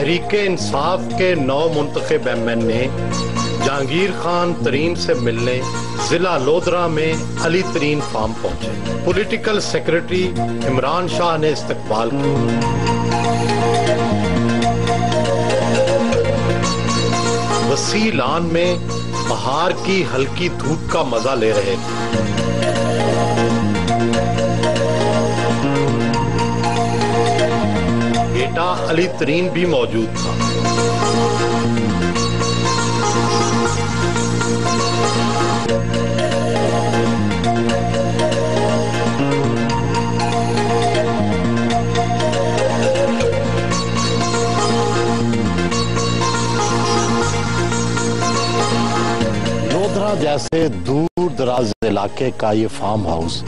तहरीके इंसाफ के 9 मुंतखब एमएन ने जहांगीर खान तरीन से मिलने जिला लोधरा में अली तरीन फार्म पहुंचे। पॉलिटिकल सेक्रेटरी इमरान शाह ने इस्तकबाल किया। वसी लान में बहार की हल्की धूप का मजा ले रहे थे। बेटा अली तरीन भी मौजूद था। लोधरा जैसे दूर दराज इलाके का ये फार्म हाउस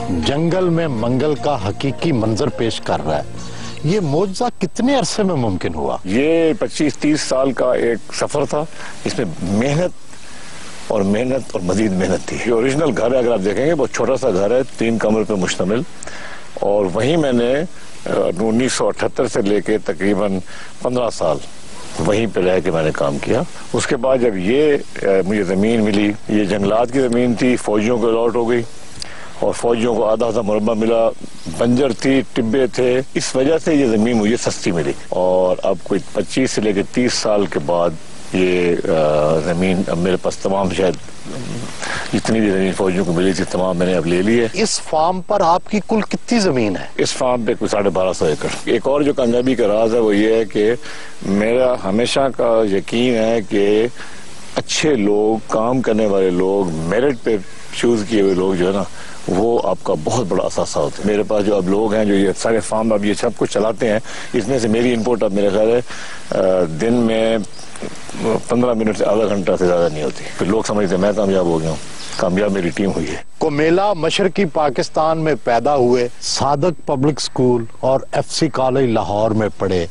जंगल में मंगल का हकीकी मंजर पेश कर रहा है। ये मौजज़ा कितने अरसे में मुमकिन हुआ? ये 25-30 साल का एक सफर था। इसमें मेहनत और मजीद मेहनत थी। ये ओरिजिनल घर है, अगर आप देखेंगे बहुत छोटा सा घर है, 3 कमरे पे मुश्तमिल। और वहीं मैंने 1978 से लेके तकरीबन 15 साल वहीं पे रह के मैंने काम किया। उसके बाद जब ये मुझे जमीन मिली, ये जंगलात की जमीन थी, फौजियों को अलॉट हो गई और फौजियों को आधा मुरब्बा मिला, बंजर थी, टिब्बे थे। इस वजह से ये जमीन मुझे सस्ती मिली और अब कोई 25 से लेकर 30 साल के बाद ये जमीन अब मेरे पास तमाम, शायद जितनी भी जमीन फौजियों को मिली थी तमाम मैंने अब ले ली है। इस फार्म पर आपकी कुल कितनी जमीन है? इस फार्म पे कुछ 1250 एकड़। एक और जो कामयाबी का राज है वो ये है कि मेरा हमेशा का यकीन है कि अच्छे लोग, काम करने वाले लोग, मेरिट पे चूज किए हुए लोग जो है ना, वो आपका बहुत बड़ा असासा होता है। मेरे पास जो अब लोग हैं जो ये सारे फार्म अब ये सब कुछ चलाते हैं, इसमें से मेरी इनपुट अब मेरे ख्याल है दिन में 15 मिनट से आधा घंटा से ज्यादा नहीं होती। फिर लोग समझते मैं कामयाब हो गया हूँ, कामयाब मेरी टीम हुई है। कोमेला मशरकी पाकिस्तान में पैदा हुए, सादक पब्लिक स्कूल और FC कॉलेज लाहौर में पढ़े,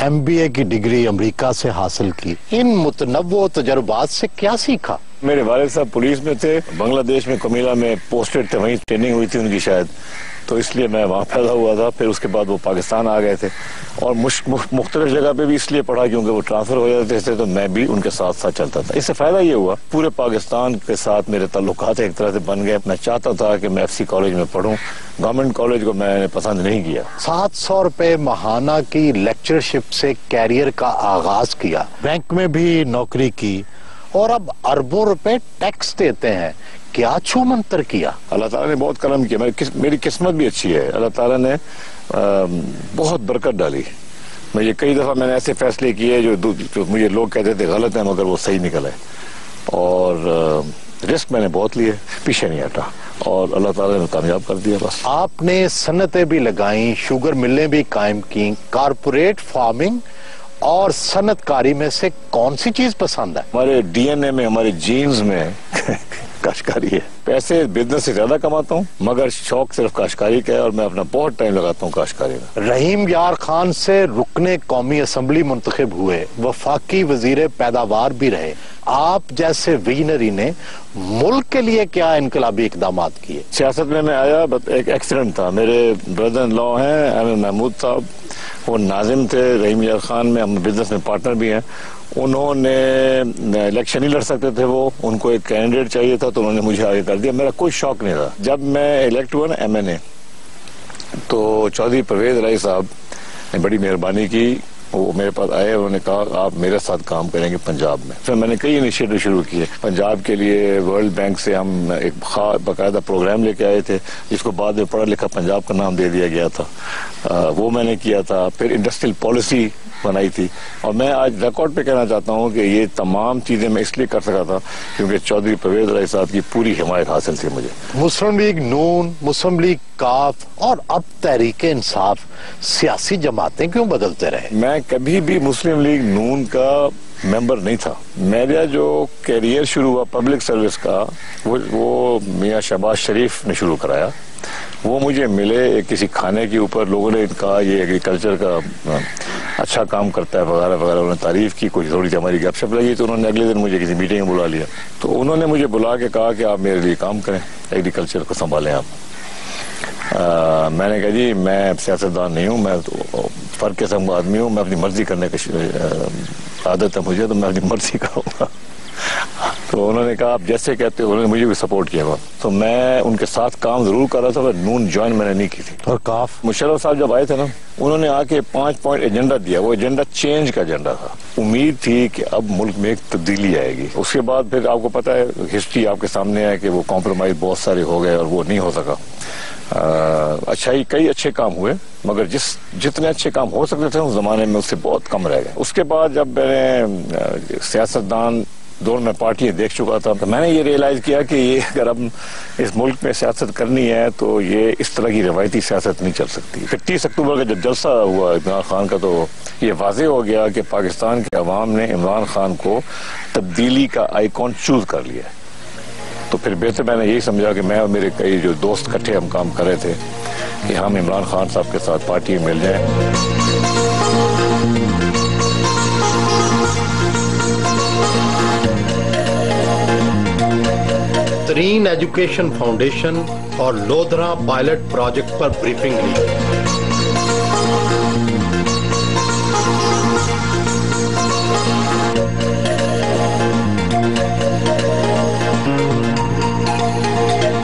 MBA की डिग्री अमेरिका से हासिल की। इन मुतनव्वो तजुर्बात से क्या सीखा? मेरे वालिद साहब पुलिस में थे, बांग्लादेश में कोमेला में पोस्टेड थे, वहीं ट्रेनिंग हुई थी उनकी शायद, तो इसलिए मैं वहाँ पैदा हुआ था। फिर उसके बाद वो पाकिस्तान आ गए थे और मुख्तलिफ जगह पे भी इसलिए पढ़ा क्योंकि वो ट्रांसफर हो जाते थे तो मैं भी उनके साथ साथ चलता था। इससे फायदा ये हुआ पूरे पाकिस्तान के साथ मेरे ताल्लुकात एक तरह से बन गए। मैं चाहता था कि मैं FC कॉलेज में पढ़ूं, गवर्नमेंट कॉलेज को मैंने पसंद नहीं किया। 700 रुपए महाना की लेक्चरशिप से कैरियर का आगाज किया, बैंक में भी नौकरी की और अब अरबों रुपए टैक्स देते हैं। क्या छू मंतर किया? अल्लाह ताला ने बहुत करम किया। मेरी किस्मत भी अच्छी है, अल्लाह ताला ने बहुत बरकत डाली। मुझे कई दफा मैंने ऐसे फैसले किए जो मुझे लोग कहते थे गलत है, मगर वो सही निकले और रिस्क मैंने बहुत लिए, पीछे नहीं हटा और अल्लाह ताला ने कामयाब कर दिया। बस आपने सनतें भी लगाई, शुगर मिलें भी कायम की, कारपोरेट फार्मिंग और सनतकारी में से कौन सी चीज पसंद है? हमारे DNA में, हमारे जीन्स में काश्तकारी है। पैसे बिजनेस से ज्यादा कमाता हूँ मगर शौक सिर्फ काश्तकारी का है और मैं अपना बहुत टाइम लगाता हूँ काश्तकारी में। रहीम यार खान से रुकने कौमी असम्बली मुंतखब हुए, वफाकी वजीर पैदावार भी रहे। आप जैसे विजनरी ने मुल्क के लिए क्या इनकलाबी इकदाम किए? सियासत में मैं आया, एक एक्सीडेंट था। मेरे ब्रदर इन लॉ हैं अहमद महमूद साहब, वो नाजिम थे रहीम यार खान में, हम बिजनेस में पार्टनर भी हैं। उन्होंने इलेक्शन नहीं लड़ सकते थे, वो उनको एक कैंडिडेट चाहिए था तो उन्होंने मुझे आगे कर दिया। मेरा कोई शौक नहीं था। जब मैं इलेक्ट हुआ ना MNA, तो चौधरी परवेज राय साहब ने बड़ी मेहरबानी की, वो मेरे पास आए, उन्होंने कहा आप मेरे साथ काम करेंगे पंजाब में। फिर मैंने कई इनिशिएटिव शुरू किए पंजाब के लिए। वर्ल्ड बैंक से हम एक बाकायदा प्रोग्राम लेके आए थे जिसको बाद में पढ़ा लिखा पंजाब का नाम दे दिया गया था, वो मैंने किया था। फिर इंडस्ट्रियल पॉलिसी बनाई थी और मैं आज रिकॉर्ड पे कहना चाहता हूँ कि ये तमाम चीजें मैं इसलिए कर सका था क्योंकि चौधरी परवेज राय साहब की पूरी हिमायत हासिल थी मुझे। मुस्लिम लीग नून, मुस्लिम लीग काफ और अब तहरीके इंसाफ, सियासी जमातें क्यों बदलते रहे? मैं कभी भी मुस्लिम लीग नून का मेंबर नहीं था। मेरा जो कैरियर शुरू हुआ पब्लिक सर्विस का वो मियाँ शहबाज शरीफ ने शुरू कराया। वो मुझे मिले किसी खाने के ऊपर, लोगों ने कहा ये एग्रीकल्चर का अच्छा काम करता है वगैरह वगैरह, उन्होंने तारीफ की, कुछ थोड़ी सी हमारी गपशप लगी तो उन्होंने अगले दिन मुझे किसी मीटिंग में बुला लिया। तो उन्होंने मुझे बुला के कहा कि आप मेरे लिए काम करें, एग्रीकल्चर को संभालें आप। मैंने कहा जी मैं सियासतदान नहीं हूँ, मैं तो फर्क किस्म का आदमी हूँ, मैं अपनी मर्जी करने की आदत है मुझे, तो मैं अपनी मर्जी करूँगा। तो उन्होंने कहा आप जैसे कहते हो, उन्होंने मुझे भी सपोर्ट किया हुआ। तो मैं उनके साथ काम जरूर कर रहा था, पर नून ज्वाइन मैंने नहीं की थी। और काफ मुशर्रफ साहब जब आए थे ना, उन्होंने आके 5 पॉइंट एजेंडा दिया। वो एजेंडा चेंज का एजेंडा था। उम्मीद थी कि अब मुल्क में एक तब्दीली आएगी। उसके बाद फिर आपको पता है, हिस्ट्री आपके सामने है कि वो कॉम्प्रोमाइज बहुत सारे हो गए और वो नहीं हो सका। कई अच्छे काम हुए, मगर जितने अच्छे काम हो सकते थे उस जमाने में उससे बहुत कम रह गए। उसके बाद जब मैंने सियासतदान दोनों में पार्टियां देख चुका था, तो मैंने ये रियलाइज किया कि ये अगर हम इस मुल्क में सियासत करनी है तो ये इस तरह की रवायती सियासत नहीं चल सकती। 30 अक्टूबर का जब जलसा हुआ इमरान खान का, तो ये वाजे हो गया कि पाकिस्तान के अवाम ने इमरान खान को तब्दीली का आइकॉन चूज कर लिया। तो फिर बेहतर मैंने यही समझा कि मैं और मेरे कई जो दोस्त इकट्ठे हम काम कर रहे थे कि हम इमरान खान साहब के साथ पार्टी में मिल जाएं। तरीन एजुकेशन फाउंडेशन और लोधरा पायलट प्रोजेक्ट पर ब्रीफिंग ली।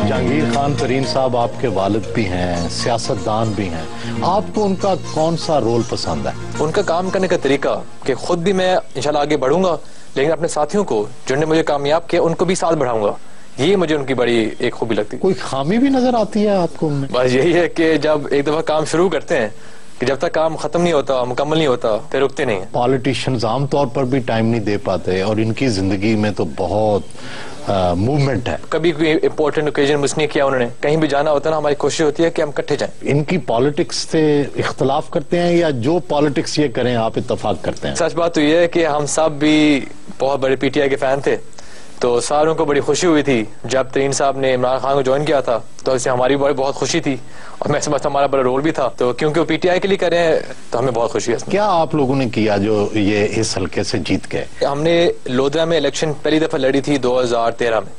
जहांगीर खान तरीन साहब आपके वालिद भी हैं, सियासतदान भी हैं, आपको उनका कौन सा रोल पसंद है? उनका काम करने का तरीका कि खुद भी मैं इंशाल्लाह आगे बढ़ूंगा, लेकिन अपने साथियों को जिन्होंने मुझे कामयाब किया उनको भी साथ बढ़ाऊंगा। ये मुझे उनकी बड़ी एक खूबी लगती है। कोई खामी भी नजर आती है आपको उनमें? बस यही है कि जब एक दफा काम शुरू करते हैं कि जब तक काम खत्म नहीं होता, मुकम्मल नहीं होता, फिर रुकते नहीं है। पॉलिटिशियंस आमतौर पर भी टाइम नहीं दे पाते और इनकी जिंदगी में तो बहुत मूवमेंट है। कभी कोई इंपॉर्टेंट ओकेजन मिस नहीं किया उन्होंने, कहीं भी जाना होता ना, हमारी कोशिश होती है कि हम इकट्ठे जाएं। इनकी पॉलिटिक्स से इख्तलाफ करते हैं या जो पॉलिटिक्स ये करें आप इत्तेफाक करते हैं? सच बात तो ये है कि हम सब भी बहुत बड़े पीटीआई के फैन थे, तो सारों को बड़ी खुशी हुई थी जब तरीन साहब ने इमरान खान को ज्वाइन किया था, तो इससे हमारी बहुत खुशी थी और मैं समझता हमारा बड़ा रोल भी था। तो क्योंकि वो पीटीआई के लिए कर रहे हैं तो हमें बहुत खुशी है। क्या आप लोगों ने किया जो ये इस हल्के से जीत गए? हमने लोधरा में इलेक्शन पहली दफा लड़ी थी 2013 में,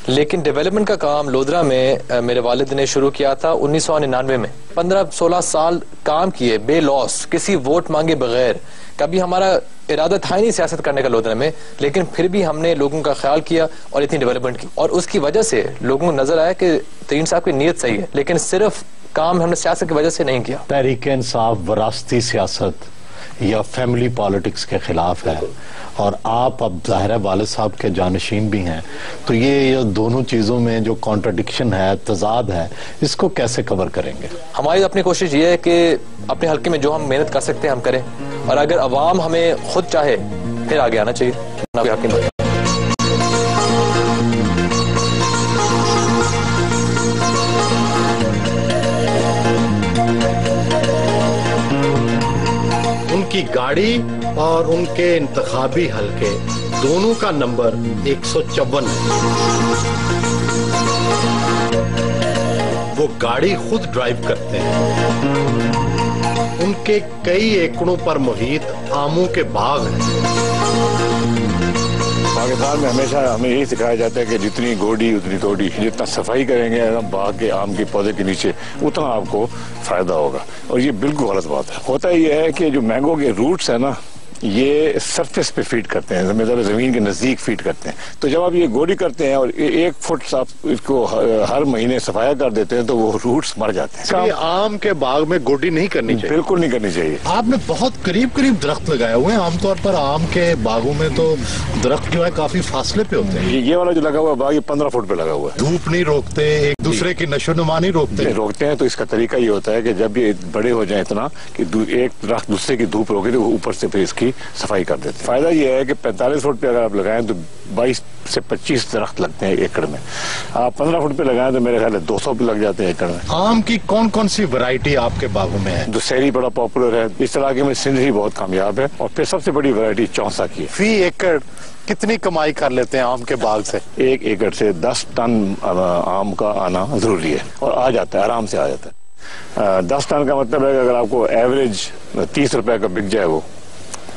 लेकिन डेवलपमेंट का काम लोधरा में मेरे वालिद ने शुरू किया था 1999 में। 15-16 साल काम किए बेलॉस, किसी वोट मांगे बगैर। कभी हमारा इरादा था ही नहीं सियासत करने का लोधरा में, लेकिन फिर भी हमने लोगों का ख्याल किया और इतनी डेवलपमेंट की, और उसकी वजह से लोगों को नजर आया कि तरीन साहब की नीयत सही है, लेकिन सिर्फ काम हमने सियासत की वजह से नहीं किया। तहरीक-ए-इंसाफ वरासती सियासत या फैमिली पॉलिटिक्स के खिलाफ है और आप अब ज़ाहिर वालिद साहब के जानशीन भी हैं, तो ये दोनों चीज़ों में जो कॉन्ट्रडिक्शन है, तजाद है, इसको कैसे कवर करेंगे? हमारी अपनी कोशिश ये है कि अपने हल्के में जो हम मेहनत कर सकते हैं हम करें, और अगर अवाम हमें खुद चाहे फिर आगे आना चाहिए। उनकी गाड़ी और उनके इंतखाबी हल्के दोनों का नंबर 154 है। वो गाड़ी खुद ड्राइव करते हैं। उनके कई एकड़ों पर मुहित आमों के बाग हैं। पाकिस्तान में हमेशा हमें यही सिखाया जाता है कि जितनी गोडी उतनी तोड़ी, जितना सफाई करेंगे बाग के आम के पौधे के नीचे उतना आपको फायदा होगा, और ये बिल्कुल गलत बात है। होता ये है कि जो मैंगो के रूट्स है ना, ये सरफेस पे फीड करते हैं, जमीन के नजदीक फीड करते हैं। तो जब आप ये गोडी करते हैं और 1 फुट आप इसको हर महीने सफाया कर देते हैं तो वो रूट्स मर जाते हैं। आम के बाग में गोडी नहीं करनी चाहिए, बिल्कुल नहीं करनी चाहिए। आपने बहुत करीब करीब दरख्त लगाए हुए हैं। आमतौर पर आम के बागों में तो दरख्त जो है काफी फासले पे होते हैं। ये वाला जो लगा हुआ बाग, ये 15 फुट पे लगा हुआ है। धूप नहीं रोकते, एक दूसरे की नशोनुमा नहीं रोकते हैं। तो इसका तरीका ये होता है कि जब ये बड़े हो जाए इतना कि एक दरख्त दूसरे की धूप रोके तो ऊपर से फिर इसकी सफाई कर देते हैं। फायदा ये है कि 45 फुट पे अगर आप लगाएं तो 22 से 25 दरख्त लगते हैं एकड़ में। आप 15 फुट पे लगाएं तो मेरे ख्याल है 200 पे लग जाते हैं एकड़ में। आम की कौन कौन सी वैरायटी आपके बागों में है? दुशहरी बड़ा पॉपुलर है इस इलाके में, सिंधरी बहुत कामयाब है, और फिर सबसे बड़ी वैरायटी चौसा की है। फी एकड़ कितनी कमाई कर लेते हैं आम के बाग से? 1 एकड़ से 10 टन आम का आना जरूरी है, और आ जाता है, आराम से आ जाता है। 10 टन का मतलब है कि अगर आपको एवरेज 30 रुपए का बिक जाए वो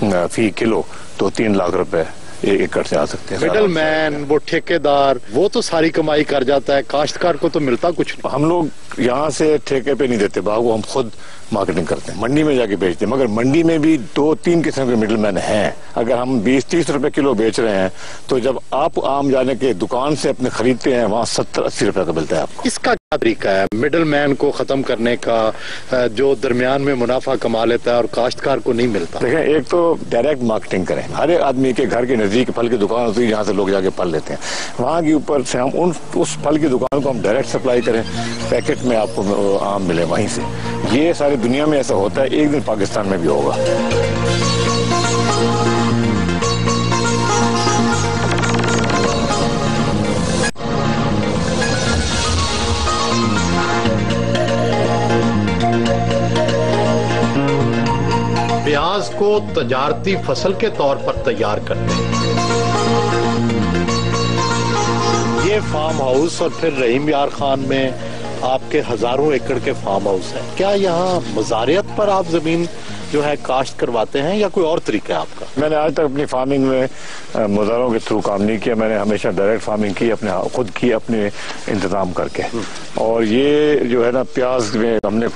फी किलो, तो 3 लाख रुपए एकड़ से आ सकते हैं। मिडल मैन, वो ठेकेदार, वो तो सारी कमाई कर जाता है, काश्तकार को तो मिलता कुछ नहीं। हम लोग यहाँ से ठेके पे नहीं देते भाव, हम खुद मार्केटिंग करते हैं, मंडी में जाके बेचते हैं। मगर मंडी में भी 2-3 किस्म के मिडल मैन हैं। अगर हम 20-30 रुपए किलो बेच रहे हैं तो जब आप आम जाने के दुकान से अपने खरीदते हैं वहाँ 70-80 रुपए का मिलता है आपको। इसका क्या तरीका है मिडल मैन को खत्म करने का, जो दरमियान में मुनाफा कमा लेता है और काश्तकार को नहीं मिलता? देखें, एक तो डायरेक्ट मार्केटिंग करें। हर एक आदमी के घर के नजदीक फल की दुकान होती है जहाँ से लोग जाके फल लेते हैं, वहाँ के ऊपर से हम उस फल की दुकान को हम डायरेक्ट सप्लाई करें, पैकेट में आपको आम मिले वहीं से। ये सारी दुनिया में ऐसा होता है, एक दिन पाकिस्तान में भी होगा। प्याज को तजारती फसल के तौर पर तैयार करते हैं। ये फार्म हाउस और फिर रहीम यार खान में आपके हजारों एकड़ के फार्म हाउस हैं। क्या यहाँ मज़ारियत पर आप जमीन जो है काश्त करवाते हैं या कोई और तरीका है आपका? मैंने आज तक अपनी फार्मिंग में मुज़ारों के थ्रू काम नहीं किया। मैंने हमेशा डायरेक्ट फार्मिंग की, अपने खुद की, अपने इंतजाम करके। और ये जो है ना, प्याज में हमने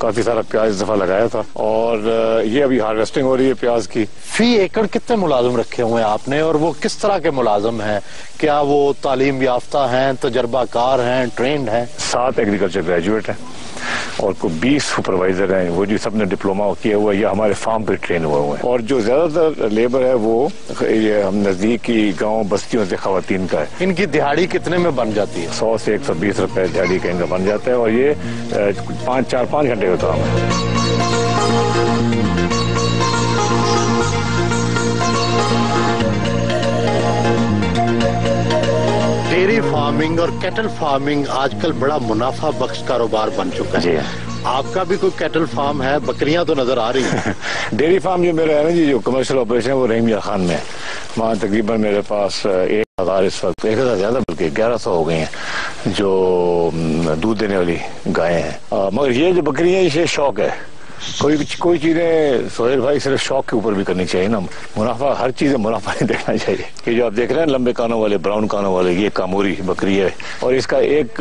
काफी सारा प्याज इस दफा लगाया था और ये अभी हार्वेस्टिंग हो रही है प्याज की। फी एकड़ कितने मुलाजिम रखे हुए हैं आपने और वो किस तरह के मुलाजिम हैं? क्या वो तालीम याफ्ता हैं, तजर्बाकार हैं, ट्रेंड हैं? 7 एग्रीकल्चर ग्रेजुएट हैं और कोई 20 सुपरवाइजर हैं, वो जो सबने डिप्लोमा किया हुआ है या हमारे फार्म पे ट्रेन हुए हैं। और जो ज्यादातर लेबर है वो ये हम नजदीकी गांव बस्तियों से खवातीन का है। इनकी दिहाड़ी कितने में बन जाती है? 100 से 120 रुपए दिहाड़ी का इनका बन जाता है और ये 4-5 घंटे का काम है। डेयरी फार्मिंग और कैटल फार्मिंग आजकल बड़ा मुनाफा बख्श कारोबार बन चुका है। आपका भी कोई कैटल फार्म है? बकरियां तो नजर आ रही हैं। डेयरी फार्म जो मेरा है ना जी, जो कमर्शियल ऑपरेशन है वो रहीम यार खान में है। वहाँ तकरीबन मेरे पास 1000 इस वक्त 1000 ज्यादा बल्कि 1100 हो गई हैं जो दूध देने वाली गायें हैं। मगर ये जो बकरियां ये शौक है। कोई चीजें सोहेल भाई सिर्फ शौक के ऊपर भी करनी चाहिए ना। मुनाफा, हर चीज में मुनाफा नहीं देखना चाहिए। ये जो आप देख रहे हैं लंबे कानों वाले, ब्राउन कानों वाले, ये कामूरी बकरी है और इसका एक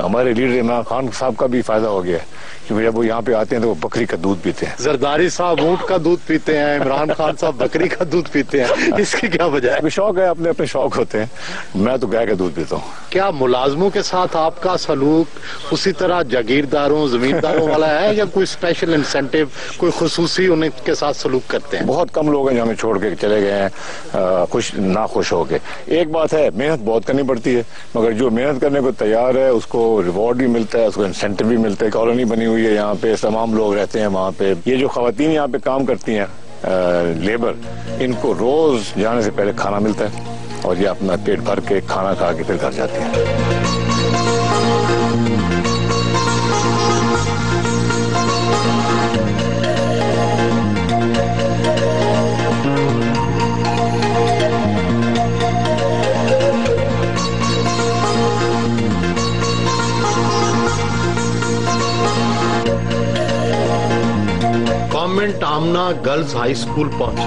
हमारे लीडर इमरान खान साहब का भी फायदा हो गया क्योंकि जब वो यहाँ पे आते हैं तो वो बकरी का दूध पीते हैं। जरदारी साहब ऊंट का दूध पीते हैं, इमरान खान साहब बकरी का दूध पीते हैं, इसकी क्या वजह है? शौक है, अपने अपने शौक होते हैं। मैं तो गाय का दूध पीता हूँ। क्या मुलाजमों के साथ आपका सलूक उसी तरह जागीरदारों, जमींदारों वाला है या कोई स्पेशल इंसेंटिव, कोई खुसूसी उनके साथ सलूक करते हैं? बहुत कम लोग हैं जो हमें छोड़ के चले गए हैं खुश ना खुश होके। एक बात है, मेहनत बहुत करनी पड़ती है, मगर जो मेहनत करने को तैयार है उसको रिवॉर्ड भी मिलता है, उसको इंसेंटिव भी मिलता है। कॉलोनी बनी हुई है यहाँ पे, तमाम लोग रहते हैं वहाँ पे। ये जो खवातीन यहाँ पे काम करती हैं लेबर, इनको रोज जाने से पहले खाना मिलता है और ये अपना पेट भर के खाना खा के फिर घर जाती हैं। गवर्नमेंट आमना गर्ल्स हाई स्कूल पहुंचे।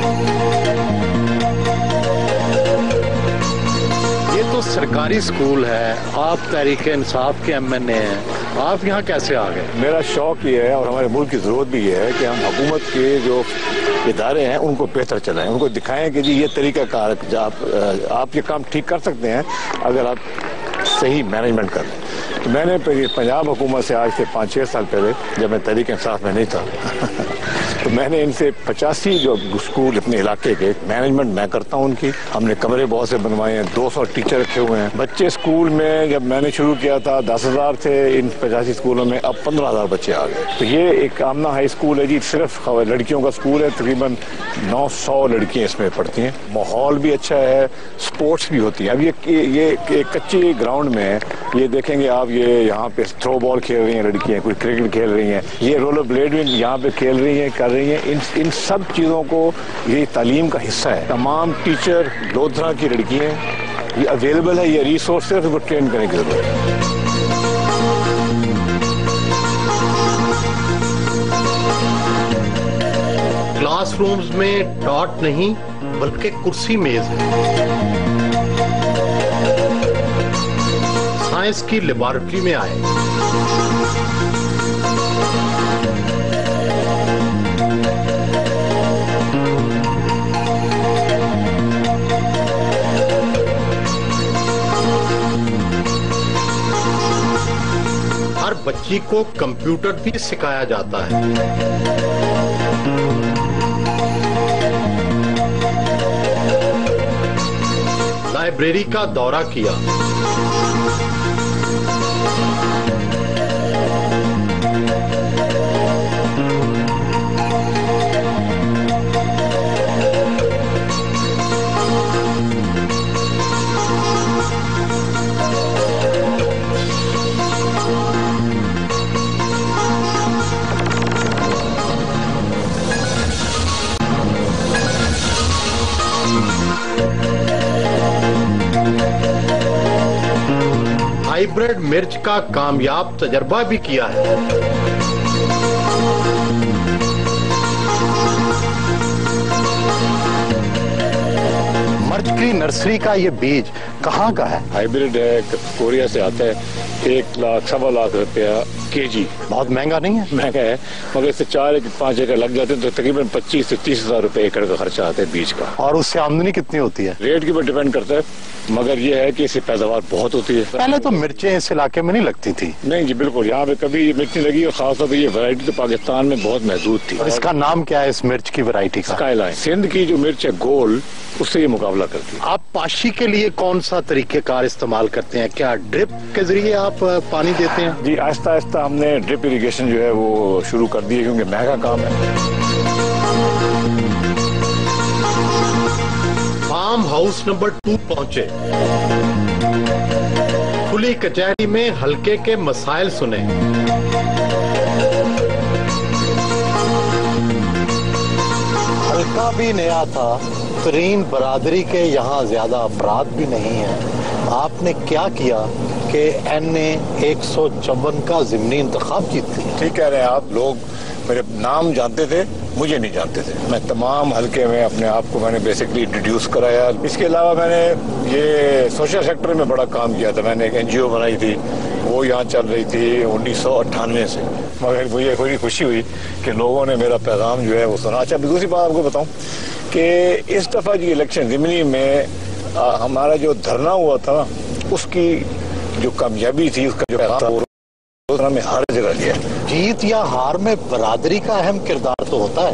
ये तो सरकारी स्कूल है, आप तहरीक इंसाफ के MNA हैं, आप यहाँ कैसे आ गए? मेरा शौक ये है और हमारे मुल्क की जरूरत भी ये है कि हम हुकूमत के जो इदारे हैं उनको बेहतर चलाएं, उनको दिखाएं कि जी ये तरीकाकार आप ये काम ठीक कर सकते हैं अगर आप सही मैनेजमेंट कर लें। तो मैंने पंजाब हुकूमत से आज से 5-6 साल पहले, जब मैं तहरीक इंसाफ में नहीं था तो मैंने इनसे 85 जो स्कूल अपने इलाके के मैनेजमेंट मैं करता हूँ उनकी। हमने कमरे बहुत से बनवाए हैं, 200 टीचर रखे हुए हैं। बच्चे स्कूल में जब मैंने शुरू किया था 10,000 थे इन 85 स्कूलों में, अब 15,000 बच्चे आ गए। तो ये एक आमना हाई स्कूल है जी, सिर्फ लड़कियों का स्कूल है। तकरीबन 900 लड़कियां इसमें पढ़ती हैं। माहौल भी अच्छा है, स्पोर्ट्स भी होती है। अब ये एक कच्ची ग्राउंड में ये देखेंगे आप, ये यहाँ पे थ्रो बॉल खेल रही हैं लड़कियां, कोई क्रिकेट खेल रही हैं, ये रोलर ब्लेड भी यहाँ पे खेल रही हैं, कर रही हैं। इन सब चीजों को ये तालीम का हिस्सा है। तमाम टीचर लोधरा की लड़कियां ये अवेलेबल है, ये रिसोर्स है, उनको ट्रेन करने की जरूरत है। क्लासरूम्स में डॉट नहीं बल्कि कुर्सी मेज है। साइंस की लेबोरेटरी में आए। हर बच्ची को कंप्यूटर भी सिखाया जाता है। लाइब्रेरी का दौरा किया। हाइब्रिड मिर्च का कामयाब तजर्बा भी किया है। मिर्च की नर्सरी का ये बीज कहाँ का है? हाइब्रिड है, कोरिया से आता है। 1 लाख 1.25 लाख रुपया केजी। बहुत महंगा नहीं है? महंगा है, मगर इससे 4-5 एकड़ लग जाते हैं तो तकरीबन 25 से 30 हजार रुपए एकड़ का खर्चा आता है बीज का। और उससे आमदनी कितनी होती है? रेट के ऊपर डिपेंड करता है, मगर ये है कि इससे पैदावार बहुत होती है। पहले तो मिर्चें इस इलाके में नहीं लगती थी। नहीं जी, बिल्कुल, यहाँ पे कभी मिर्च नहीं लगी और खासतौर पर ये वैरायटी तो पाकिस्तान में बहुत महदूद थी। और इसका नाम क्या है इस मिर्च की वैरायटी का? स्काईलाइन। सिंध की जो मिर्च है गोल, उससे ये मुकाबला करती है। आप पाशी के लिए कौन सा तरीकेकार इस्तेमाल करते हैं? क्या ड्रिप के जरिए आप पानी देते हैं? जी, आहिस्ता आहिस्ता हमने ड्रिप इरिगेशन जो है वो शुरू कर दी है, क्योंकि महंगा काम है। फार्म हाउस नंबर 2 पहुंचे। खुली कचहरी में हल्के के मसाइल सुने। हल्का भी नया था, तरीन बरादरी के यहाँ ज्यादा अपराध भी नहीं है। आपने क्या किया कि NA 154 का ज़िमनी इंतखाब जीत लिया? ठीक कह रहे हैं आप। लोग मेरे नाम जानते थे, मुझे नहीं जानते थे। मैं तमाम हल्के में अपने आप को मैंने बेसिकली इंट्रोड्यूस कराया। इसके अलावा मैंने ये सोशल सेक्टर में बड़ा काम किया था। मैंने एक NGO बनाई थी, वो यहाँ चल रही थी 1998 से। मगर मुझे बड़ी खुशी हुई कि लोगों ने मेरा पैगाम जो है वो सुना। अच्छा, दूसरी बात आपको बताऊं कि इस दफ़ा जो इलेक्शन ज़िमनी में हमारा जो धरना हुआ था ना, उसकी जो कामयाबी थी, उसका जो पैगाम था में हर जगह लिया। जीत या हार में बरादरी का अहम किरदार तो होता है।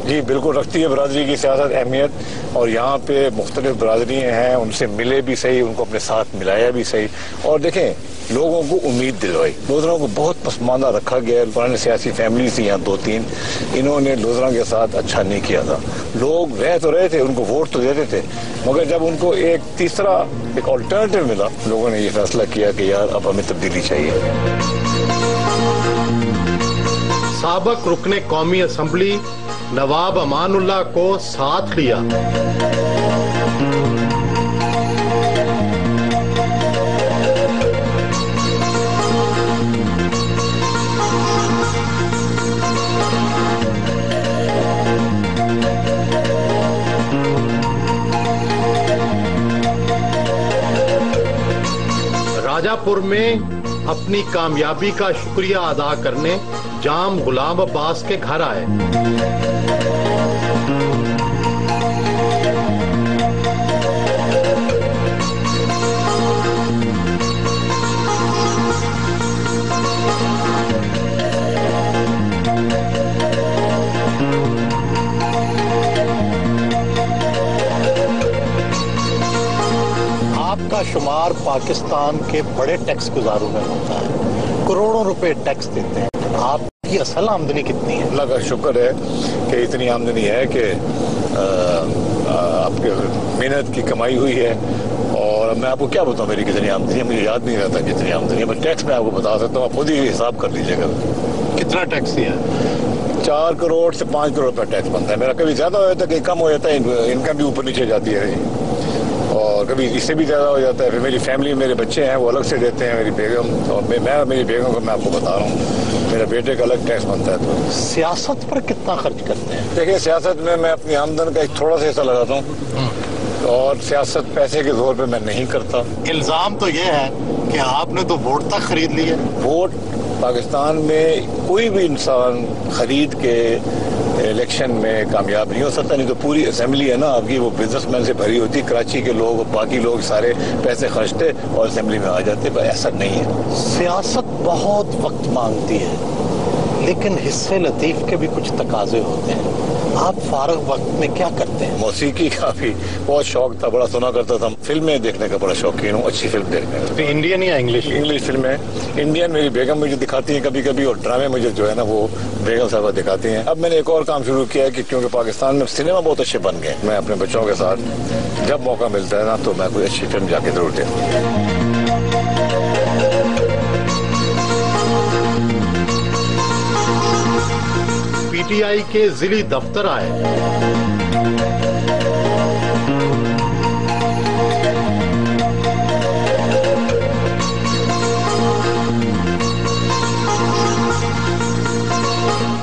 जी बिल्कुल, रखती है बरादरी की सियासत अहमियत। और यहाँ पे मुख्तलिफ बरादरियाँ हैं, उनसे मिले भी सही, उनको अपने साथ मिलाया भी सही। और देखें, लोगों को उम्मीद दिलवाई। लोधरा को बहुत पसमानदा रखा गया। पुराने सियासी फैमिली थी यहाँ 2-3, इन्होंने लोधरा के साथ अच्छा नहीं किया था। लोग रह तो रहे थे, उनको वोट तो देते थे, मगर जब उनको एक तीसरा एक ऑल्टरनेटिव मिला, लोगों ने ये फैसला किया कि यार अब हमें तब्दीली चाहिए। साबक रुकने कौमी असम्बली नवाब अमानुल्लाह को साथ लिया। राजापुर में अपनी कामयाबी का शुक्रिया अदा करने जाम गुलाम अब्बास के घर आए। आपका शुमार पाकिस्तान के बड़े टैक्स गुजारों में होता है, करोड़ों रुपए टैक्स देते हैं। आपकी असल आमदनी कितनी है? अल्लाह का शुक्र है कि इतनी आमदनी है कि आपके मेहनत की कमाई हुई है। और मैं आपको क्या बताऊं मेरी कितनी आमदनी है, मुझे याद नहीं रहता कितनी आमदनी है, बट टैक्स मैं आपको बता सकता हूँ, आप खुद ही हिसाब कर लीजिएगा। कितना टैक्स दिया? 4 करोड़ से 5 करोड़ रुपया टैक्स बनता है मेरा। कभी ज्यादा हो जाता है, कहीं कम हो जाता है, इनकम भी ऊपर नीचे जाती है, और कभी इससे भी ज्यादा हो जाता है। फिर मेरी फैमिली, मेरे बच्चे हैं, वो अलग से देते हैं, मेरी बेगम और मैं मेरी बेगम को मैं आपको बता रहा हूँ मेरे बेटे का अलग टैक्स बनता है। तो सियासत पर कितना खर्च करते हैं? देखिए, सियासत में मैं अपनी आमदन का एक थोड़ा सा हिस्सा लगाता हूँ, और सियासत पैसे के जोर पे मैं नहीं करता। इल्जाम तो ये है कि आपने तो वोट तक खरीद लिए। वोट पाकिस्तान में कोई भी इंसान खरीद के इलेक्शन में कामयाब नहीं हो सकता। नहीं तो पूरी असेंबली है ना आपकी, वो बिजनेसमैन से भरी होती। कराची के लोग, बाकी लोग सारे पैसे खर्चते और असेंबली में आ जाते, पर ऐसा नहीं है। सियासत बहुत वक्त मांगती है, लेकिन हिस्से लतीफ के भी कुछ तकाजे होते हैं। आप फारग वक्त में क्या करते हैं? मौसीकी का भी बहुत शौक था, बड़ा सुना करता था। फिल्में देखने का बड़ा शौकीन हूँ, अच्छी फिल्म देखने का। तो इंडियन या इंग्लिश? इंग्लिश फिल्में। इंडियन मेरी बेगम मुझे दिखाती है कभी कभी, और ड्रामे मुझे जो है ना वो बेगम साहबा दिखाती हैं। अब मैंने एक और काम शुरू किया है कि क्योंकि पाकिस्तान में सिनेमा बहुत अच्छे बन गए, मैं अपने बच्चों के साथ जब मौका मिलता है ना तो मैं कोई अच्छी फिल्म जाके जरूर देखूँ। पीटीआई के जिली दफ्तर आए।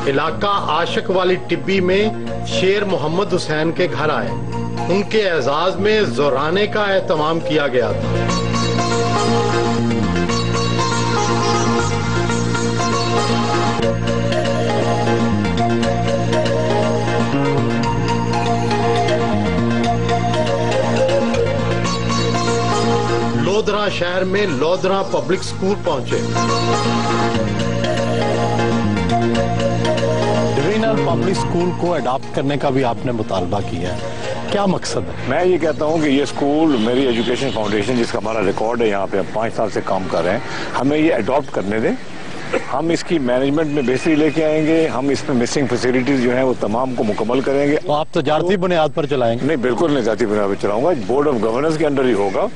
इलाका आशिक वाली टिब्बी में शेर मोहम्मद हुसैन के घर आए। उनके एजाज में जोराने का एहतमाम किया गया था। लोधरा शहर में लोधरा पब्लिक स्कूल पहुंचे। डिवीजनल पब्लिक स्कूल को अडॉप्ट करने का भी आपने मुतालबा किया है, क्या मकसद है? मैं ये कहता हूँ कि ये स्कूल मेरी एजुकेशन फाउंडेशन, जिसका हमारा रिकॉर्ड है यहाँ पे, हम 5 साल से काम कर रहे हैं, हमें ये अडॉप्ट करने दें। हम इसकी मैनेजमेंट में बेहतरी लेके आएंगे। हम इसमें मिसिंग फैसिलिटीज जो हैं वो तमाम को मुकम्मल करेंगे। तो आप तो जाती बुनियाद पर चलाएंगे? नहीं, बिल्कुल नहीं जाती बुनियाद पर चलाऊंगा। बोर्ड ऑफ गवर्नेंस के अंडर ही होगा।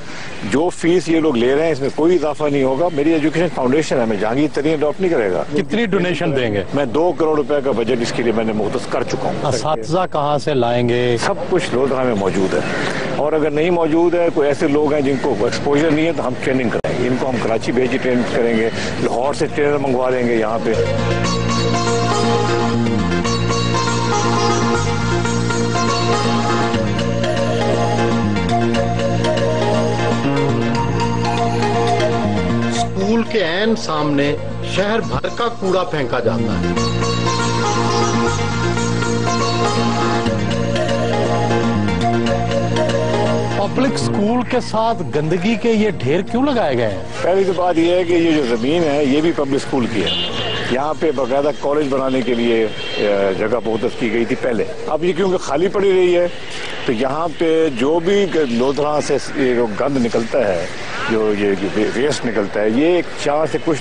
जो फीस ये लोग ले रहे हैं इसमें कोई इजाफा नहीं होगा। मेरी एजुकेशन फाउंडेशन है, मैं जहांगीर तरीन अडॉप्ट नहीं करेगा। कितनी डोनेशन देंगे? मैं 2 करोड़ रुपए का बजट इसके लिए मैंने मुख्तस कर चुका हूँ। असातिज़ा कहाँ से लाएंगे? सब कुछ लोधरा में मौजूद है, और अगर नहीं मौजूद है, कोई ऐसे लोग हैं जिनको एक्सपोजर नहीं है, तो हम ट्रेनिंग कराएंगे। इनको हम कराची भेज के ट्रेनिंग करेंगे, लाहौर से ट्रेनर मंगवा लेंगे यहाँ पे। स्कूल के ऐन सामने शहर भर का कूड़ा फेंका जाता है। पब्लिक स्कूल के साथ गंदगी के ये ढेर क्यों लगाए गए हैं? पहली तो बात यह है कि ये जो जमीन है ये भी पब्लिक स्कूल की है। यहाँ पे बाकायदा कॉलेज बनाने के लिए जगह मुख्तस की गई थी पहले। अब ये क्योंकि खाली पड़ी रही है, तो यहाँ पे जो भी लोधरा से जो गंद निकलता है, जो ये वेस्ट निकलता है, ये 4 से कुछ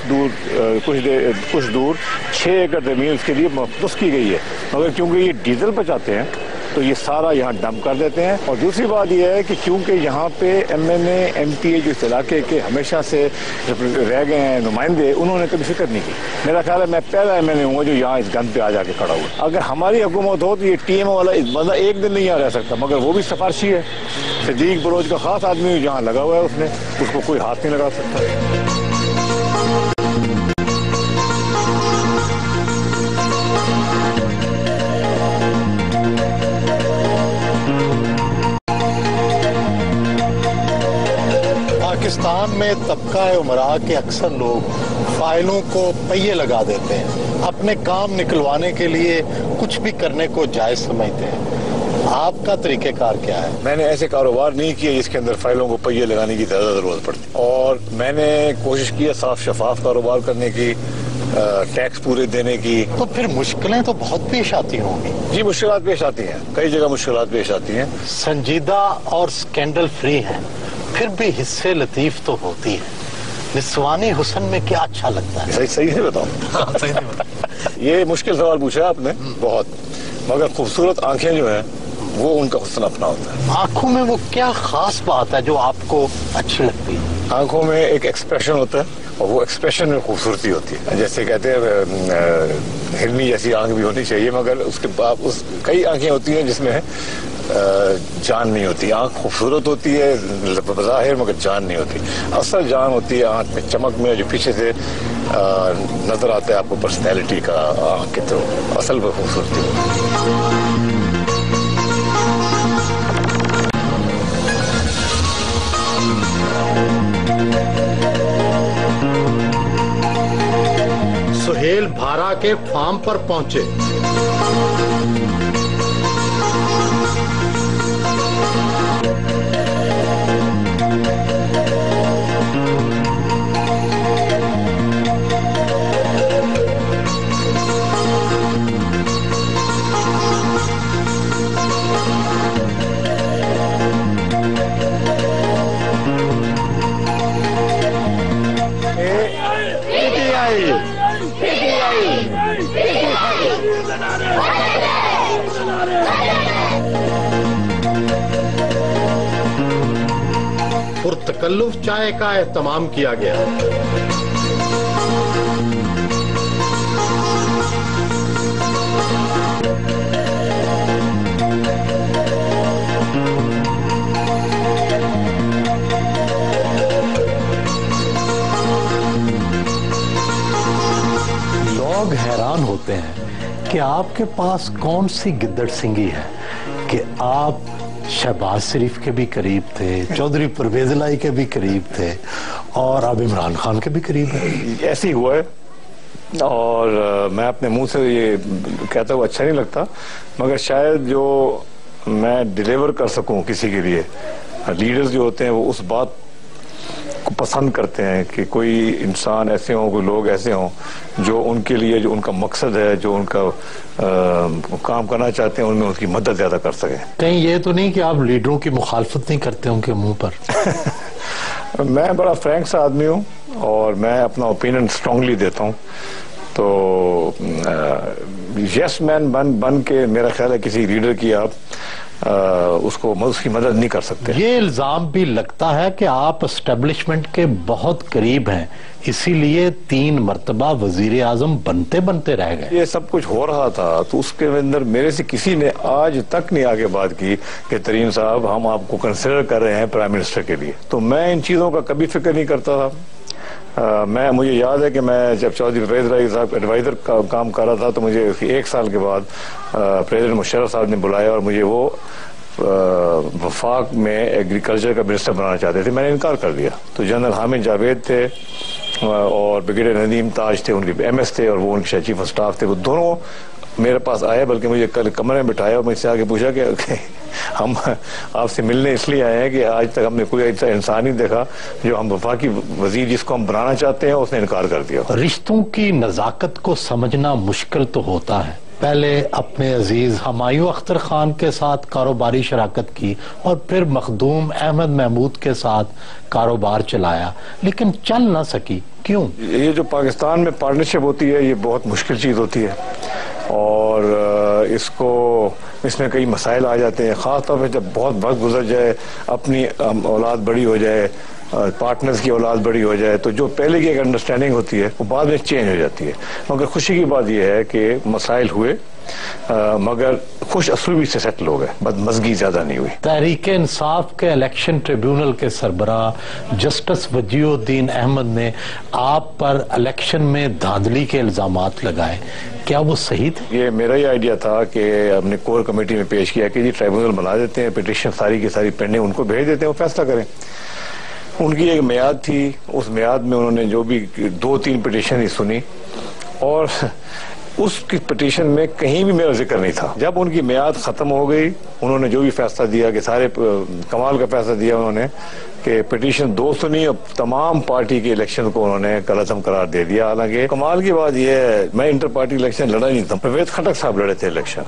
दूर 6 एकड़ जमीन उसके लिए मुख्तस की गई है। मगर क्योंकि ये डीजल बचाते हैं तो ये सारा यहाँ डंप कर देते हैं। और दूसरी बात यह है कि क्योंकि यहाँ पे MNA MPA जो इस इलाके के हमेशा से रह गए हैं नुमाइंदे, उन्होंने कभी फिक्र नहीं की। मेरा ख्याल है मैं पहला MNA हूँ जो यहाँ इस गंद पे आ जाके खड़ा हुआ। अगर हमारी हुकूमत हो तो ये TMO वाला बंदा एक दिन नहीं यहाँ रह सकता, मगर वो भी सिफारशी है। सिद्दीक बलोच का खास आदमी यहाँ लगा हुआ है, उसने उसको कोई हाथ नहीं लगा सकता। पाकिस्तान में तबका उमरा के अक्सर लोग फाइलों को पहिए लगा देते हैं, अपने काम निकलवाने के लिए कुछ भी करने को जायज समझते हैं। आपका तरीकेकार क्या है? मैंने ऐसे कारोबार नहीं किए जिसके अंदर फाइलों को पहिए लगाने की ज्यादा जरूरत पड़ती, और मैंने कोशिश की है साफ शफाफ कारोबार करने की, टैक्स पूरे देने की। तो फिर मुश्किलें तो बहुत पेश आती होंगी? जी, मुश्किलात पेश आती हैं, कई जगह मुश्किलात पेश आती हैं। संजीदा और स्कैंडल फ्री है, फिर भी हिस्से लतीफ तो होती है। निस्वानी हुस्न में क्या अच्छा लगता है? सही नहीं बताऊं? सही नहीं बताऊं। ये मुश्किल सवाल पूछा आपने बहुत, मगर खूबसूरत आंखें जो हैं वो उनका हुस्न अपना होता है। आंखों में वो क्या खास बात है जो आपको अच्छी लगती है? आंखों में एक एक्सप्रेशन होता है, और वो एक्सप्रेशन में खूबसूरती होती है। जैसे कहते हैं हिरनी जैसी आंख भी होनी चाहिए, मगर उसके बाद कई आंखें होती हैं जिसमें जान नहीं होती। आंख खूबसूरत होती है बज़ाहिर, मगर जान नहीं होती। असल जान होती है आंख में, चमक में, जो पीछे से नजर आता है आपको पर्सनैलिटी का के थ्रू, असल में खूबसूरती। सुहेल भारा के फार्म पर पहुंचे। पुरतकल्लुफ चाय का एहतमाम किया गया। लोग हैरान होते हैं कि आपके पास कौन सी गिद्दड़ सिंगी है कि आप शहबाज शरीफ के भी करीब थे, चौधरी परवेज लाई के भी करीब थे और अब इमरान खान के भी करीब है। ऐसे ही हुआ है और मैं अपने मुंह से ये कहता हुआ अच्छा नहीं लगता, मगर शायद जो मैं डिलीवर कर सकूं किसी के लिए, लीडर्स जो होते हैं वो उस बात को पसंद करते हैं कि कोई इंसान ऐसे हों, कोई लोग ऐसे हों जो उनके लिए, जो उनका मकसद है, जो उनका काम करना चाहते हैं, उनमें उसकी मदद ज्यादा कर सकें। कहीं ये तो नहीं कि आप लीडरों की मुखालफत नहीं करते उनके मुंह पर? मैं बड़ा फ्रैंक सा आदमी हूँ और मैं अपना ओपिनियन स्ट्रांगली देता हूँ। तो यस मैन बन के मेरा ख्याल है किसी लीडर की आप उसकी मदद नहीं कर सकते। ये इल्जाम भी लगता है कि आप एस्टेब्लिशमेंट के बहुत करीब हैं, इसीलिए 3 मरतबा वजीर आजम बनते बनते रह गए। ये सब कुछ हो रहा था तो उसके अंदर मेरे से किसी ने आज तक नहीं आगे बात की कि तरीन साहब हम आपको कंसिडर कर रहे हैं प्राइम मिनिस्टर के लिए। तो मैं इन चीजों का कभी फिक्र नहीं करता था। मुझे याद है कि मैं जब चौधरी परवेज लाई साहब एडवाइजर का काम कर रहा था तो मुझे 1 साल के बाद प्रेसिडेंट मुशर्रफ साहब ने बुलाया और मुझे वो वफाक में एग्रीकल्चर का मिनिस्टर बनाना चाहते थे। मैंने इनकार कर दिया। तो जनरल हामिद जावेद थे और ब्रिगेडियर नदीम ताज थे, उनके MS थे और वो उनके चीफ ऑफ स्टाफ थे। वो दोनों मेरे पास आए, बल्कि मुझे कल कमरे में बिठाया और मुझसे आके पूछा कि हम आपसे मिलने इसलिए आए हैं कि आज तक हमने कोई ऐसा इंसान नहीं देखा जो हम वफाकी वजीर जिसको हम बनाना चाहते हैं उसने इनकार कर दिया। रिश्तों की नजाकत को समझना मुश्किल तो होता है। पहले अपने अजीज हुमायूं अख्तर खान के साथ कारोबारी शराकत की और फिर मखदूम अहमद महमूद के साथ कारोबार चलाया, लेकिन चल ना सकी। क्यों? ये जो पाकिस्तान में पार्टनरशिप होती है ये बहुत मुश्किल चीज होती है और इसमें कई मसाइल आ जाते हैं, खासतौर पर जब बहुत वक्त गुजर जाए, अपनी औलाद बड़ी हो जाए, पार्टनर्स की औलाद बड़ी हो जाए, तो जो पहले की एक अंडरस्टैंडिंग होती है वो बाद में चेंज हो जाती है। मगर खुशी की बात यह है कि मसाइल हुए मगर खुश असलूबी से सेटल हो गए, बदमजगी ज्यादा नहीं हुई। तहरीक इंसाफ के इलेक्शन ट्रिब्यूनल के सरबराह जस्टिस वजीउद्दीन अहमद ने आप पर इलेक्शन में धांधली के इल्जामात लगाए, क्या वो सही थे? ये मेरा ही आइडिया था कि हमने कोर कमेटी में पेश किया कि जी ट्राइब्यूनल बना देते हैं, पिटीशन सारी की सारी पेंडिंग उनको भेज देते हैं, वो फैसला करें। उनकी एक मियाद थी, उस मियाद में उन्होंने जो भी 2-3 पिटीशन ही सुनी और उसकी पिटीशन में कहीं भी मेरा जिक्र नहीं था। जब उनकी मियाद खत्म हो गई, उन्होंने जो भी फैसला दिया कि सारे कमाल का फैसला दिया उन्होंने कि पिटीशन 2 सुनी और तमाम पार्टी के इलेक्शन को उन्होंने कलअज़म करार दे दिया। हालांकि कमाल की बात यह है मैं इंटर पार्टी इलेक्शन लड़ा नहीं था, परवेज खटक साहब लड़े थे इलेक्शन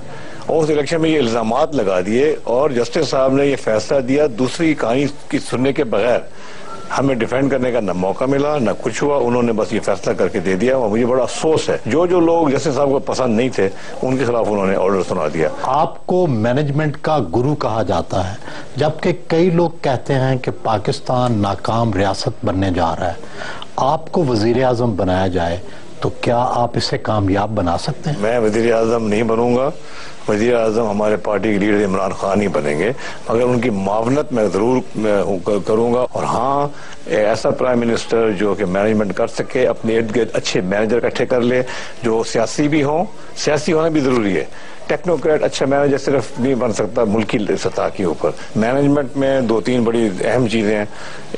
और उस इलेक्शन में ये इल्जामात लगा दिए और जस्टिस साहब ने ये फैसला दिया दूसरी कहानी की सुनने के बगैर। हमें डिफेंड करने का न मौका मिला न कुछ हुआ, उन्होंने बस ये फैसला करके दे दिया और मुझे बड़ा अफसोस है। जो लोग जस्टिस साहब को पसंद नहीं थे उनके खिलाफ उन्होंने ऑर्डर सुना दिया। आपको मैनेजमेंट का गुरु कहा जाता है, जबकि कई लोग कहते हैं कि पाकिस्तान नाकाम रियासत बनने जा रहा है। आपको वजीर आजम बनाया जाए तो क्या आप इसे कामयाब बना सकते हैं? मैं वजीर आजम नहीं बनूंगा वज़ीर आज़म हमारे पार्टी के लीडर इमरान खान ही बनेंगे, मगर उनकी मावनत मैं ज़रूर करूँगा। और हाँ, ऐसा प्राइम मिनिस्टर जो कि मैनेजमेंट कर सके, अपने इर्द गिर्द अच्छे मैनेजर इकट्ठे कर ले जो सियासी भी हों, सियासी होना भी ज़रूरी है। टेक्नोक्रेट अच्छा मैनेजर सिर्फ नहीं बन सकता मुल्की सतह के ऊपर। मैनेजमेंट में 2-3 बड़ी अहम चीज़ें हैं।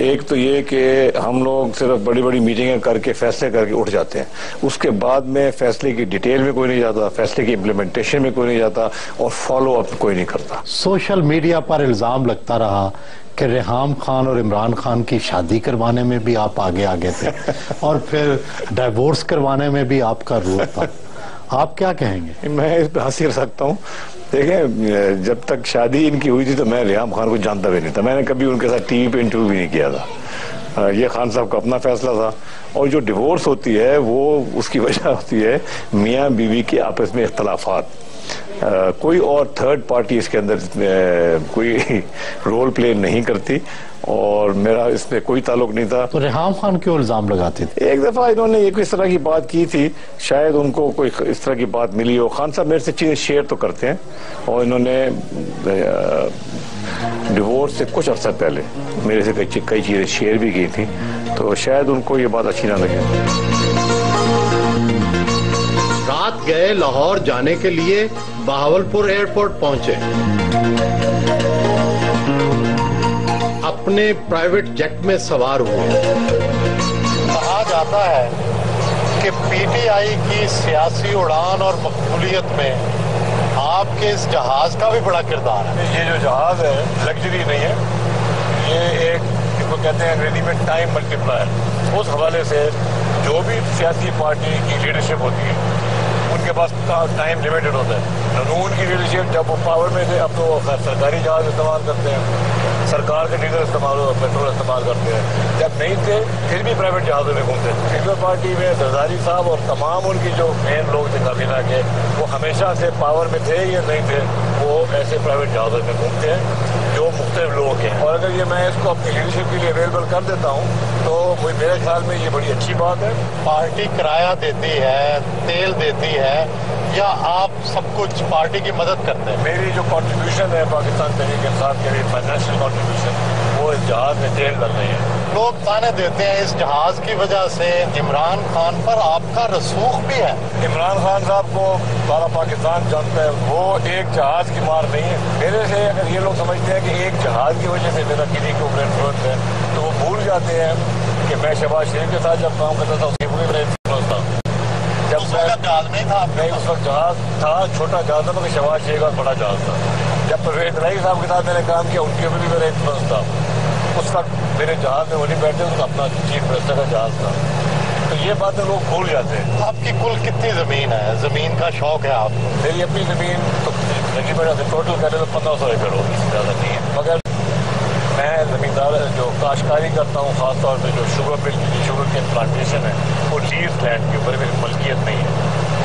एक तो ये कि हम लोग सिर्फ बड़ी बड़ी मीटिंगें करके फैसले करके उठ जाते हैं, उसके बाद में फैसले की डिटेल में कोई नहीं जाता, फैसले की इम्प्लीमेंटेशन में कोई नहीं जाता और फॉलो अप कोई नहीं करता। सोशल मीडिया पर इल्जाम लगता रहा कि रेहाम खान और इमरान खान की शादी करवाने में भी आप आगे थे और फिर डिवोर्स करवाने में भी आपका रोल था। आप क्या कहेंगे? मैं इस पर हंसी कर सकता हूँ। देखें, जब तक शादी इनकी हुई थी तो मैं रेहाम खान को जानता भी नहीं था, मैंने कभी उनके साथ टीवी पे इंटरव्यू भी नहीं किया था। ये खान साहब का अपना फैसला था। और जो डिवोर्स होती है वो उसकी वजह होती है मियाँ बीवी के आपस में इख्तलाफात। कोई और थर्ड पार्टी इसके अंदर कोई रोल प्ले नहीं करती और मेरा इसमें कोई ताल्लुक नहीं था। तो रेहाम खान क्यों इल्जाम लगाते थे? एक दफा इन्होंने एक इस तरह की बात की थी, शायद उनको कोई इस तरह की बात मिली हो। खान साहब मेरे से चीजें शेयर तो करते हैं और इन्होंने डिवोर्स से कुछ अर्सा पहले मेरे से कई चीजें शेयर भी की थी, तो शायद उनको ये बात अच्छी ना लगे। रात गए लाहौर जाने के लिए बहावलपुर एयरपोर्ट पहुंचे, अपने प्राइवेट जेट में सवार हुए। कहा जाता है कि पीटीआई की सियासी उड़ान और मकबूलियत में आपके इस जहाज का भी बड़ा किरदार है। ये जो जहाज है लग्जरी नहीं है, ये एक इसको कहते हैं अंग्रेजी में टाइम मल्टीप्लायर। उस हवाले से जो भी सियासी पार्टी की लीडरशिप होती है उनके पास टाइम लिमिटेड होता है। नून की लीडरशिप जब वो पावर में थे, अब तो सरकारी जहाज इस्तेमाल करते हैं, सरकार के डीजल पेट्रोल इस्तेमाल करते हैं। जब नहीं थे फिर भी प्राइवेट जहाज़ों में घूमते थे। पीपल्स पार्टी में जरदारी साहब और तमाम उनकी जो मेन लोग थे काबीना के, वो हमेशा से पावर में थे या नहीं थे, वो ऐसे प्राइवेट जहाज़ों में घूमते हैं जो मुख्तलिफ लोग हैं। और अगर ये मैं इसको अपनी लीडरशिप के लिए अवेलेबल कर देता हूँ तो मेरे ख्याल में ये बड़ी अच्छी बात है। पार्टी किराया देती है, तेल देती है, या आप सब कुछ पार्टी की मदद करते हैं? मेरी जो कंट्रीब्यूशन है पाकिस्तान तहरीक इंसाफ के लिए, फाइनेंशियल कंट्रीब्यूशन, वो इस जहाज में तेल डल रही है। लोग ताने देते हैं इस जहाज की वजह से इमरान खान पर आपका रसूख भी है। इमरान खान साहब को सारा पाकिस्तान जानता है, वो एक जहाज की मार नहीं है। मेरे से अगर ये लोग समझते हैं कि एक जहाज की वजह से मेरा किसी के ऊपर इन्फ्लुएंस है, तो वो भूल जाते हैं कि मैं शहबाज शरीफ के साथ जब काम करता था उसकी पूरी मेरा इन्फ्लुएंस था। जब जहाज नहीं था, नहीं उस वक्त जहाज था, छोटा जहाज था, मगर शहबाज शरीफ का बड़ा जहाज था। जब परवेज इलाही साहब के साथ मैंने काम किया, उनके ऊपर भी मेरा इन्फ्लुएंस था। उस वक्त मेरे जहाज में वो नहीं बैठे, उसका अपना चीफ मिनिस्टर का जहाज था। तो ये बातें लोग भूल जाते हैं। आपकी कुल कितनी जमीन है? जमीन का शौक है आपको? मेरी अपनी जमीन तो तकरीबन टोटल करें तो 1500 एकड़ होगी, ज़्यादा नहीं है। मगर मैं जमींदार जो काश्तकारी करता हूँ, खासतौर पर जो शुगर के प्लांटेशन है, वो लीज लैंड के ऊपर मेरी मलकियत नहीं है,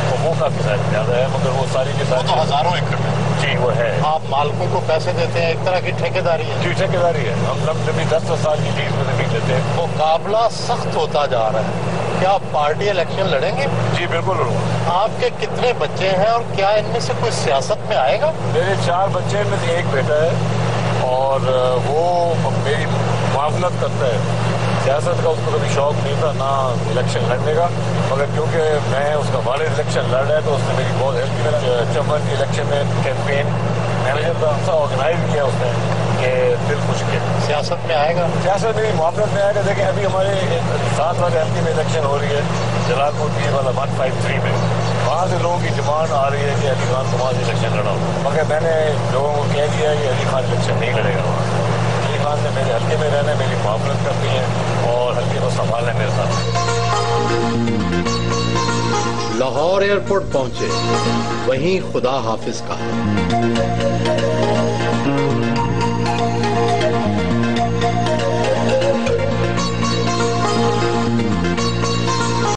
तो वो काफ़ी ज़्यादा है। मगर वो सारी के साथ तो हजारों एकड़ में जी वो है। आप मालिकों को पैसे देते हैं, एक तरह की ठेकेदारी है? जी ठेकेदारी है। हम जब 10 साल की लीज में जमीन लेते हैं। मुकाबला सख्त होता जा रहा है, क्या आप पार्टी इलेक्शन लड़ेंगे? जी बिल्कुल लड़ूंगा। आपके कितने बच्चे हैं और क्या इनमें से कोई सियासत में आएगा? मेरे 4 बच्चे में से एक बेटा है और वो मेरी मुआवनत करता है। सियासत का उसको कभी शौक नहीं था, ना इलेक्शन लड़ने का, मगर क्योंकि मैं उसका वालिद इलेक्शन लड़ रहा है तो उसने मेरी बहुत हेल्प की। मेरा चंबन के इलेक्शन में कैंपेन मैनेजर था, ऐसा ऑर्गेनाइज किया उसने कि दिल खुश के। सियासत में आएगा? सियासत मेरी मुआवनत में आएगा। देखिए अभी हमारे 7 वाले हल्के में इलेक्शन हो रही है, जलालपुर की वाला 153 में, वहाँ से लोगों की डिमांड आ रही है कि अली खान को वहाँ से इलेक्शन लड़ाओ, मगर मैंने लोगों को कह दिया है कि अली खान इलेक्शन नहीं लड़ेगा वहाँ से। अली खान ने मेरे हल्के में रहना है, मेरी मुआवनत करनी है और हल्के को संभालना है मेरे साथ। लाहौर एयरपोर्ट पहुंचे, वहीं खुदा हाफिज कहा।